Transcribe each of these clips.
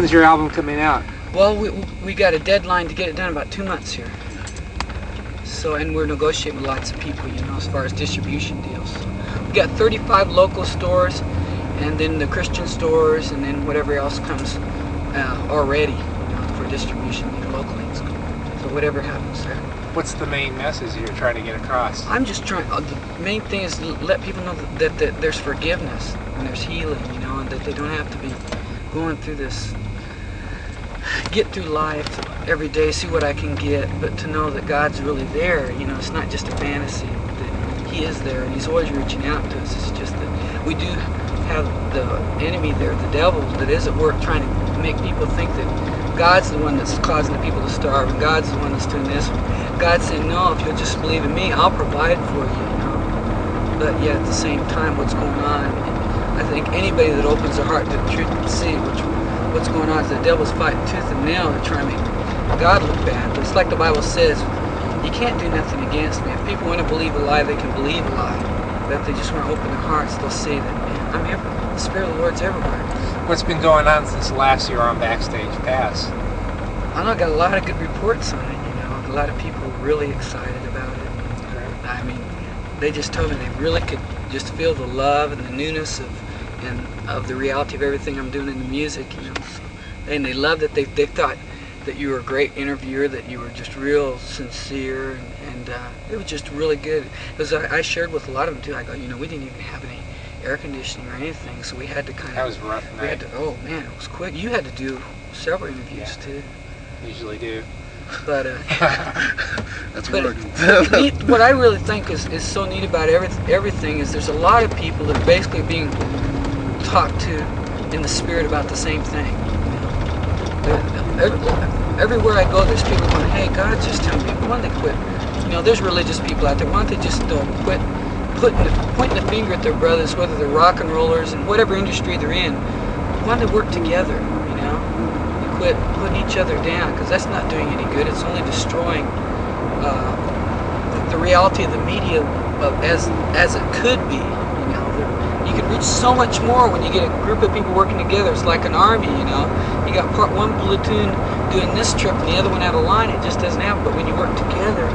When's your album coming out? Well, we got a deadline to get it done about 2 months here. So, and we're negotiating with lots of people, you know, as far as distribution deals. We got 35 local stores, and then the Christian stores, and then whatever else comes already, you know, for distribution here locally. So whatever happens there. What's the main message you're trying to get across? I'm just trying. The main thing is to let people know that there's forgiveness and there's healing, you know, and that they don't have to be going through this. Get through life every day, see what I can get, but to know that God's really there. You know, it's not just a fantasy. That He is there, and He's always reaching out to us. It's just that we do have the enemy there, the devil, that is at work trying to make people think that God's the one that's causing the people to starve, and God's the one that's doing this. God's saying, no, if you'll just believe in me, I'll provide for you, you know. But yet at the same time, what's going on, I think anybody that opens their heart to the truth can see what's going on is the devil's fighting tooth and nail to try and make God look bad. But it's like the Bible says, you can't do nothing against me. If people want to believe a lie, they can believe a lie. But if they just want to open their hearts, they'll see that, man, I'm everywhere. The Spirit of the Lord's everywhere. What's been going on since last year on Backstage Pass? I know I got a lot of good reports on it, you know. A lot of people are really excited about it. I mean, they just told me they really could just feel the love and the newness of the reality of everything I'm doing in the music, you know. And they loved that. They thought that you were a great interviewer, that you were just real sincere, and it was just really good. Because I shared with a lot of them too. I go, you know, we didn't even have any air conditioning or anything, so we had to kind of. That was rough. We had to. Oh man, it was quick. You had to do several interviews too. Usually do. But that's working. What I really think is so neat about everything is there's a lot of people that are basically being talked to in the Spirit about the same thing. Everywhere I go, there's people going, hey, God's just telling people, why don't they quit? You know, there's religious people out there, why don't they just quit pointing the finger at their brothers, whether they're rock and rollers and whatever industry they're in. Why don't they work together, you know? And quit putting each other down, because that's not doing any good. It's only destroying the reality of the media as it could be. You know, you can reach so much more when you get a group of people working together. It's like an army, you know. You got one platoon doing this trip and the other one out of line. It just doesn't happen. But when you work together,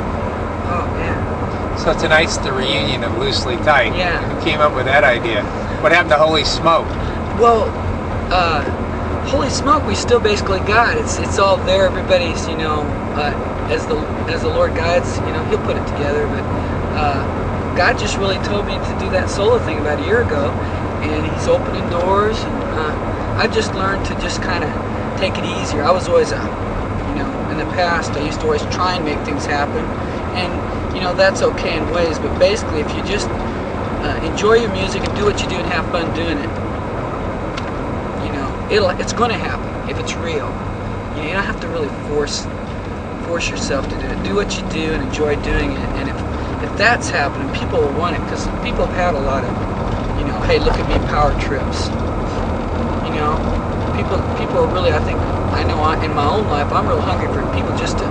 oh man. So tonight's the reunion of Loosely Tight. Yeah. Who came up with that idea? What happened to Holy Smoke? Well, Holy Smoke, we still basically got. It's all there. Everybody's, you know, as the Lord guides, you know, He'll put it together. But God just really told me to do that solo thing about a year ago, and He's opening doors. And I've just learned to just kind of take it easier. I was always, you know, in the past, I used to always try and make things happen, and you know that's okay in ways. But basically, if you just enjoy your music and do what you do and have fun doing it, you know, it's going to happen if it's real. You know, you don't have to really force yourself to do it. Do what you do and enjoy doing it. And if that's happening, people will want it, because people have had a lot of, you know, hey, look at me, power trips. You know, people are really, I know in my own life, I'm real hungry for people just to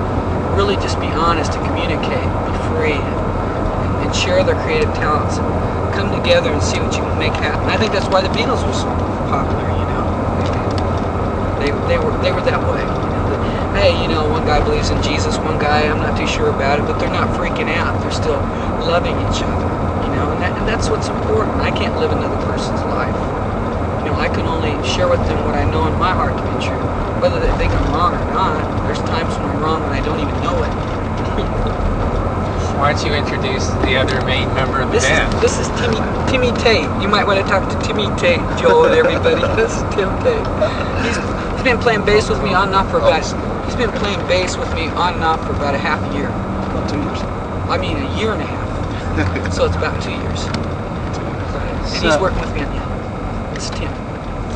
really just be honest and communicate, be free, and share their creative talents, and come together and see what you can make happen. I think that's why the Beatles were so popular, you know. They were that way. Hey, you know, one guy believes in Jesus, one guy, I'm not too sure about it, but they're not freaking out. They're still loving each other, you know, and that's what's important. I can't live another person's life. You know, I can only share with them what I know in my heart to be true. Whether they think I'm wrong or not, there's times when I'm wrong and I don't even know it. Why don't you introduce the other main member of the band? This is Timmy Tate. You might want to talk to Timmy Tate, Joel, and everybody. This is Tim Tate. He's been playing bass with me on and off for about. He's been playing bass with me on and off for about a half a year. About 2 years. I mean, a year and a half. So it's about 2 years. And he's working with me on it. It's Tim.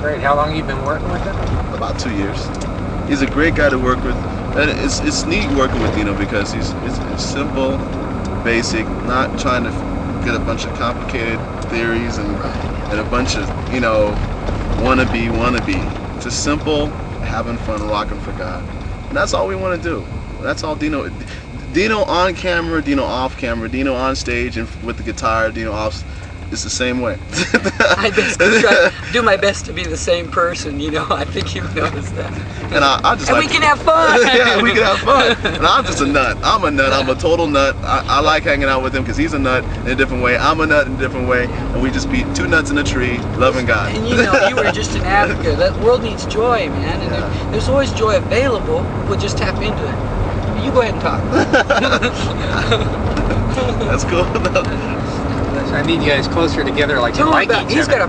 Great. How long have you been working with him? About 2 years. He's a great guy to work with. And it's neat working with Dino because it's simple, basic, not trying to get a bunch of complicated theories and a bunch of, you know, wannabe. Just simple, having fun, rocking for God. And that's all we want to do. That's all Dino on camera, Dino off camera, Dino on stage and with the guitar, Dino off. it's the same way. I basically try to do my best to be the same person, you know. I think you've noticed that. And I just and like we can have fun. Yeah, we can have fun. And I'm just a nut. I'm a nut. I'm a total nut. I like hanging out with him because he's a nut in a different way. I'm a nut in a different way. And we just be two nuts in a tree, loving God. And you know, you were just an advocate. That world needs joy, man. And there's always joy available. We'll just tap into it. You go ahead and talk. That's cool. I need you guys closer together, like you like each he's other.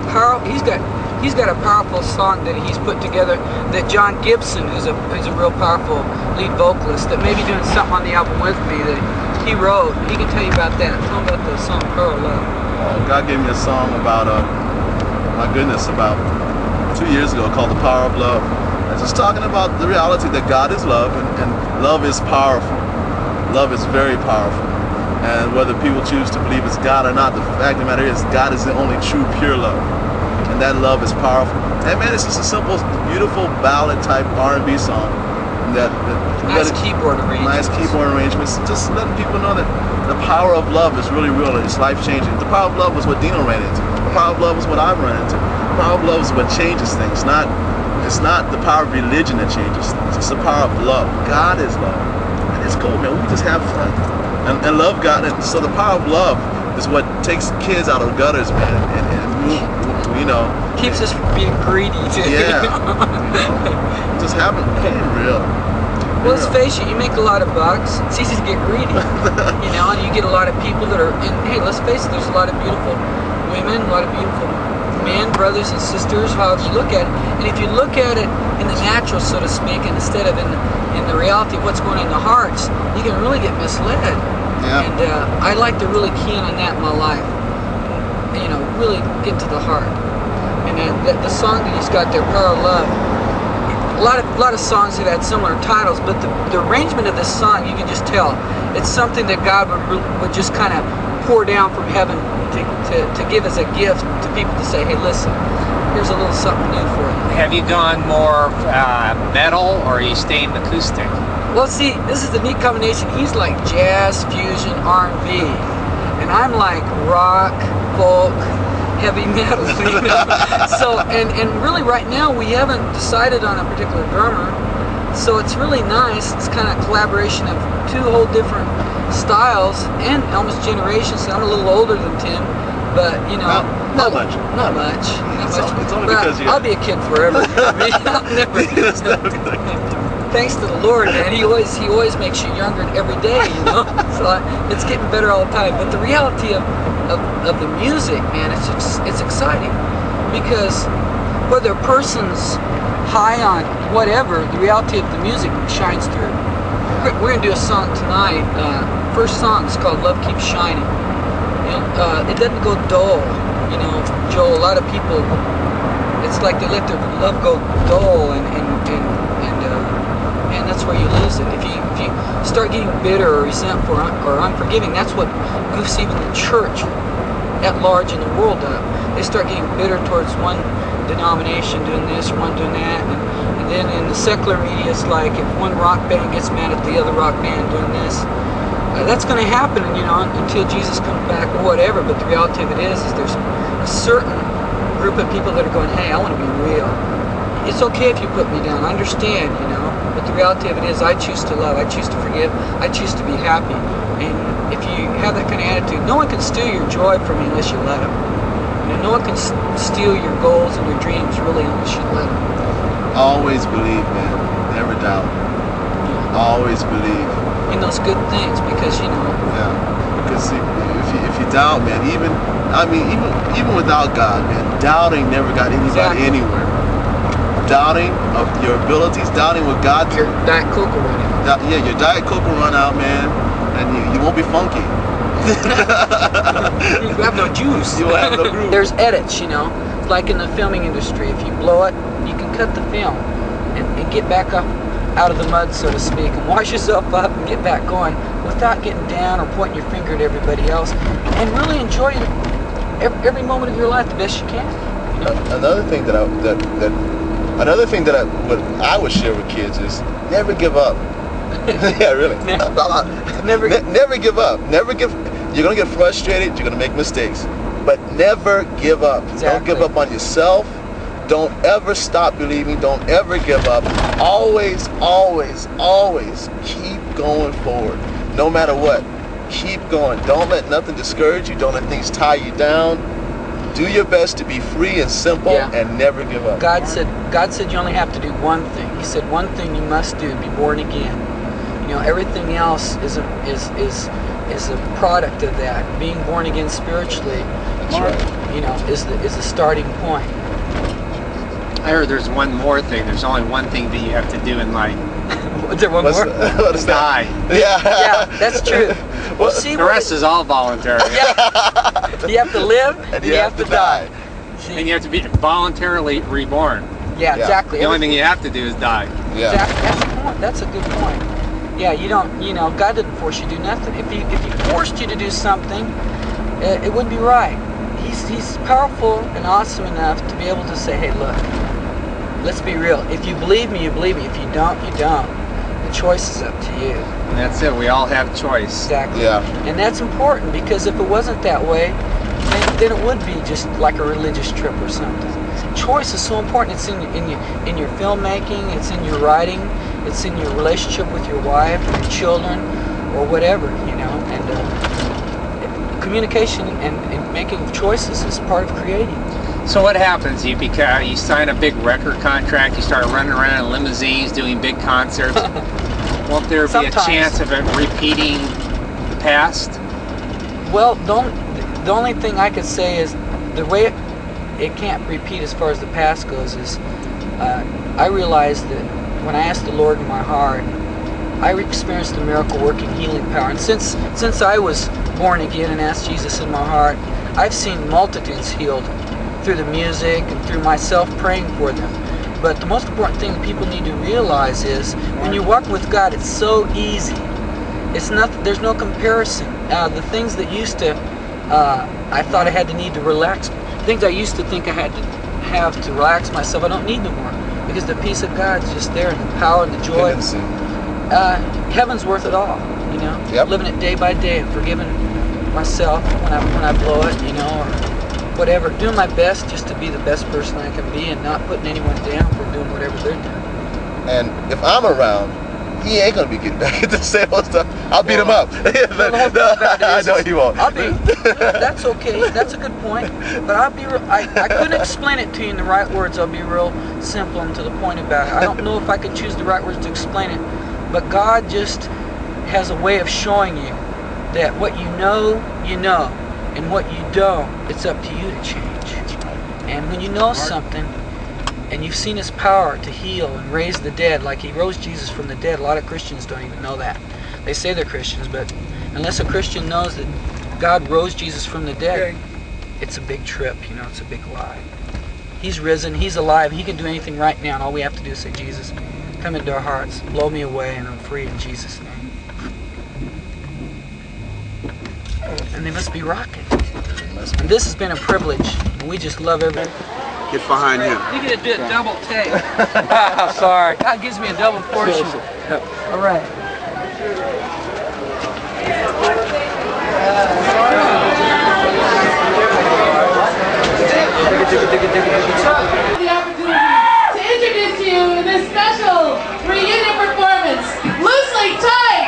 He's got a powerful song that he's put together that John Gibson, who's a real powerful lead vocalist, that may be doing something on the album with me that he wrote. He can tell you about that. Tell him about the song Power of Love. God gave me a song about my goodness, about 2 years ago called The Power of Love. It's just talking about the reality that God is love and love is powerful. Love is very powerful. And whether people choose to believe it's God or not, the fact of the matter is God is the only true pure love. And that love is powerful. And man, it's just a simple, beautiful ballad type R&B song. Nice keyboard arrangements. Nice keyboard arrangements. Just letting people know that the power of love is really real. It's life changing. The power of love is what Dino ran into. The power of love is what I've run into. The power of love is what changes things. It's not the power of religion that changes things. It's the power of love. God is love. And it's cool, man. We just have fun. And love God. And so the power of love is what takes kids out of gutters, man. And you know. Keeps us from being greedy, too. Yeah. Just being real. Well, let's face it, you make a lot of bucks. It's easy to get greedy. You know, and you get a lot of people that are, and hey, let's face it, there's a lot of beautiful women, a lot of beautiful men, brothers and sisters, however you look at it. And if you look at it in the natural, so to speak, and instead of in the reality of what's going on in the hearts, you can really get misled. Yeah. And I like to really key in on that in my life. You know, really get to the heart. And the song that he's got there, Power of Love, a lot of songs have had similar titles, but the arrangement of this song, you can just tell, it's something that God would just kind of pour down from heaven to give as a gift to people to say, hey, listen, here's a little something new for you. Have you gone more metal, or are you staying acoustic? Well, see, this is the neat combination. He's like jazz, fusion, R&B, and I'm like rock, folk, heavy metal, you know? So, and really right now we haven't decided on a particular drummer, so it's really nice. It's kind of a collaboration of two whole different styles and almost generations. So I'm a little older than Tim, but you know, not much. Not much. It's only but because I'll be a kid forever. I mean, I'll never. Thanks to the Lord, man. He always makes you younger every day, you know. So it's getting better all the time. But the reality of the music, man, it's exciting, because whether a person's high on whatever, the reality of the music shines through. We're gonna do a song tonight. First song is called "Love Keeps Shining." You know, it doesn't go dull. You know, Joel. A lot of people, it's like they let their love go dull, and that's where you lose it. If you start getting bitter or resentful or unforgiving, that's what goofs even the church at large in the world up. They start getting bitter towards one denomination doing this or one doing that, and then in the secular media, it's like if one rock band gets mad at the other rock band doing this, that's going to happen, you know, until Jesus comes back or whatever. But the reality of it is there's a certain group of people that are going, hey, I want to be real. It's okay if you put me down. I understand, you know. But the reality of it is I choose to love. I choose to forgive. I choose to be happy. And if you have that kind of attitude, no one can steal your joy from you unless you let them. You know, no one can steal your goals and your dreams really unless you let them. Always believe, man. Never doubt. Always believe. In those good things, because, you know. Yeah. Because if you doubt, man, even without God, man, doubting never got anybody anywhere. Doubting of your abilities, doubting what God. Your Diet Coke will run out. Yeah, your Diet Coke will run out, man, and you won't be funky. You have no juice. You will have no groove. There's edits, you know, like in the filming industry. If you blow it, you can cut the film and get back up out of the mud, so to speak, and wash yourself up and get back going without getting down or pointing your finger at everybody else, and really enjoy every moment of your life the best you can. You know? Another thing that I would share with kids is never give up. Yeah, really. Never give up. You're gonna get frustrated. You're gonna make mistakes. but never give up. Exactly. Don't give up on yourself. Don't ever stop believing. Don't ever give up. Always, always, always keep going forward. No matter what, keep going. Don't let nothing discourage you. Don't let things tie you down. Do your best to be free and simple, and never give up. God said you only have to do one thing. He said one thing you must do: be born again. You know, everything else is a product of that. Being born again spiritually, That's right. you know, is the starting point. I heard there's one more thing. There's only one thing that you have to do in life. Is there one more? What is that? Die. Yeah, that's true. Well, see, The rest is all voluntary. Yeah. You have to live and you have to die. See? And you have to be voluntarily reborn. Yeah, exactly. The only thing you have to do is die. Yeah. Exactly. That's the point. That's a good point. Yeah, you don't. You know, God didn't force you to do nothing. If He forced you to do something, it wouldn't be right. He's powerful and awesome enough to be able to say, hey, look, let's be real. If you believe me, you believe me. If you don't, you don't. The choice is up to you. And that's it. We all have choice. Exactly. Yeah. And that's important, because if it wasn't that way, then it would be just like a religious trip or something. Choice is so important. It's in your filmmaking. It's in your writing. It's in your relationship with your wife, or your children, or whatever, you know. And communication and making of choices is part of creating. So what happens? You sign a big record contract. You start running around in limousines doing big concerts. Won't there be Sometimes. a chance of it repeating the past? Well, the only thing I could say is the way it can't repeat as far as the past goes is I realized that when I asked the Lord in my heart, I experienced the miracle working healing power. And since I was born again and asked Jesus in my heart, I've seen multitudes healed through the music and through myself praying for them. But the most important thing people need to realize is when you walk with God, it's so easy. It's nothing. There's no comparison. The things that used to I thought I had to need to relax, things I used to think I had to have to relax myself, I don't need no more, because the peace of God's just there, and the power and the joy. Heaven's worth it all, you know. Yep. Living it day by day, forgiving myself when I blow it, you know, or whatever. Doing my best just to be the best person I can be, and not putting anyone down for doing whatever they're doing. And if I'm around, he ain't gonna be getting back at the same old stuff. I'll beat him up. I know he won't. That's okay. That's a good point. But I'll be real. I couldn't explain it to you in the right words. I'll be real simple and to the point about it. I don't know if I could choose the right words to explain it. But God just has a way of showing you that what you know, and what you don't, it's up to you to change. And when you know something, and you've seen His power to heal and raise the dead, like He rose Jesus from the dead. A lot of Christians don't even know that. They say they're Christians, but unless a Christian knows that God rose Jesus from the dead, it's a big trip, you know, it's a big lie. He's risen, He's alive, He can do anything right now, and all we have to do is say, Jesus, come into our hearts, blow me away, and I'm free in Jesus' name. And they must be rocking. And this has been a privilege, and we just love everything. Get behind him. You get to do a double take. Sorry. God gives me a double portion. All right. The opportunity to introduce you to this special reunion performance, Loosely Tied.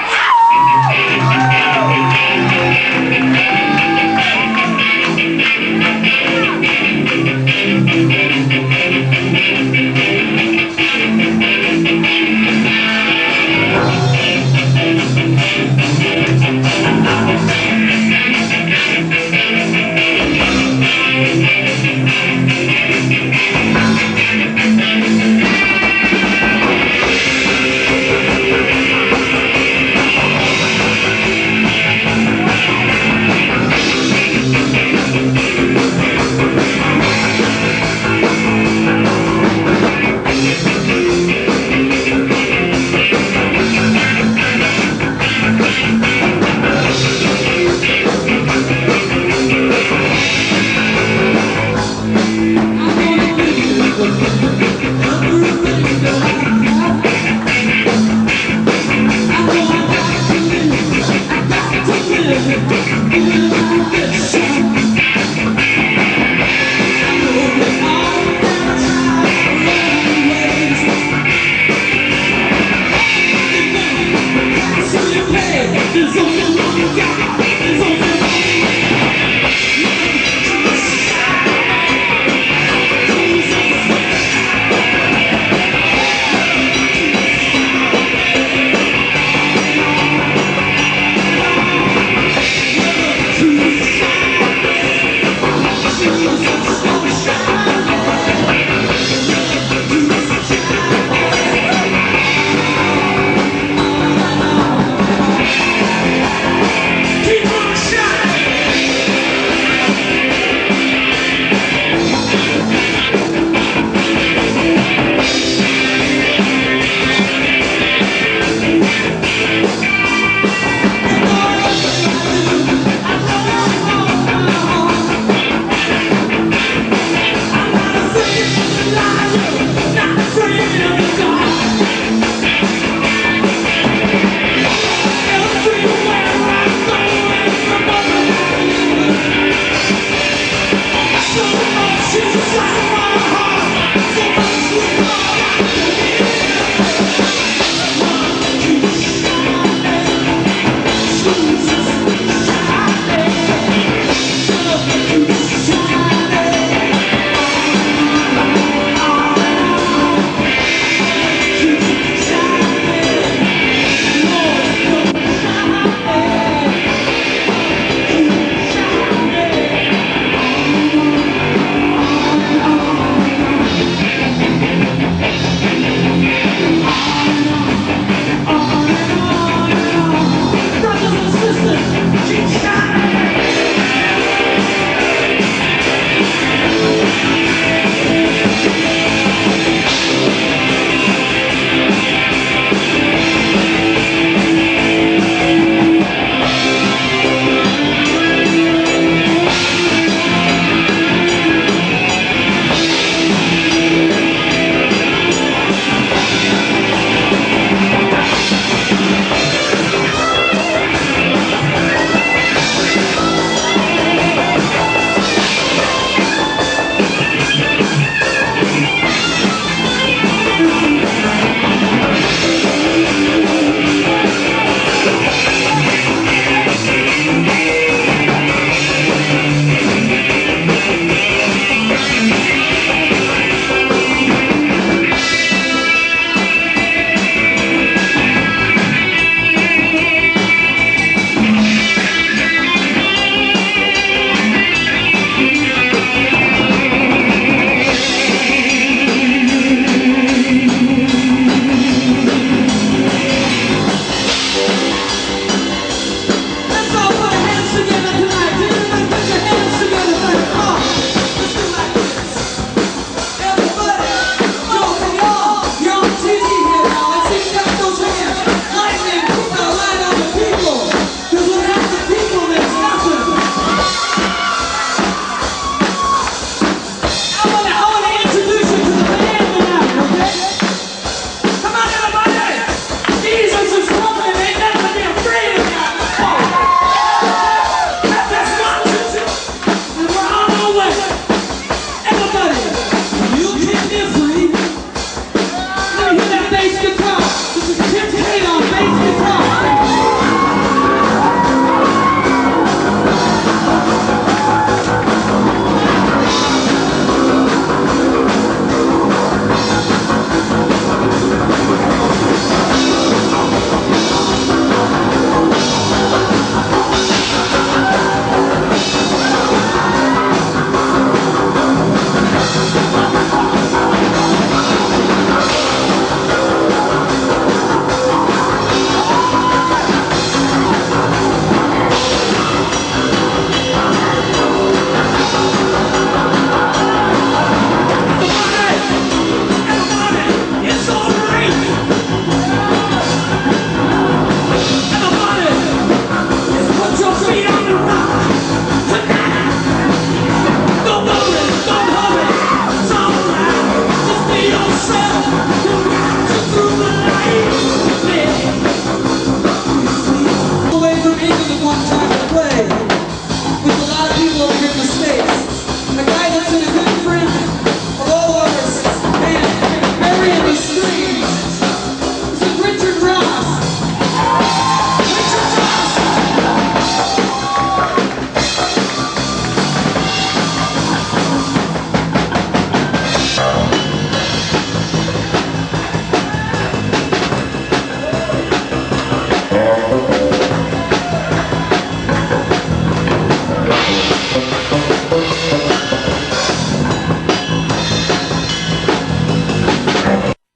Congratulations.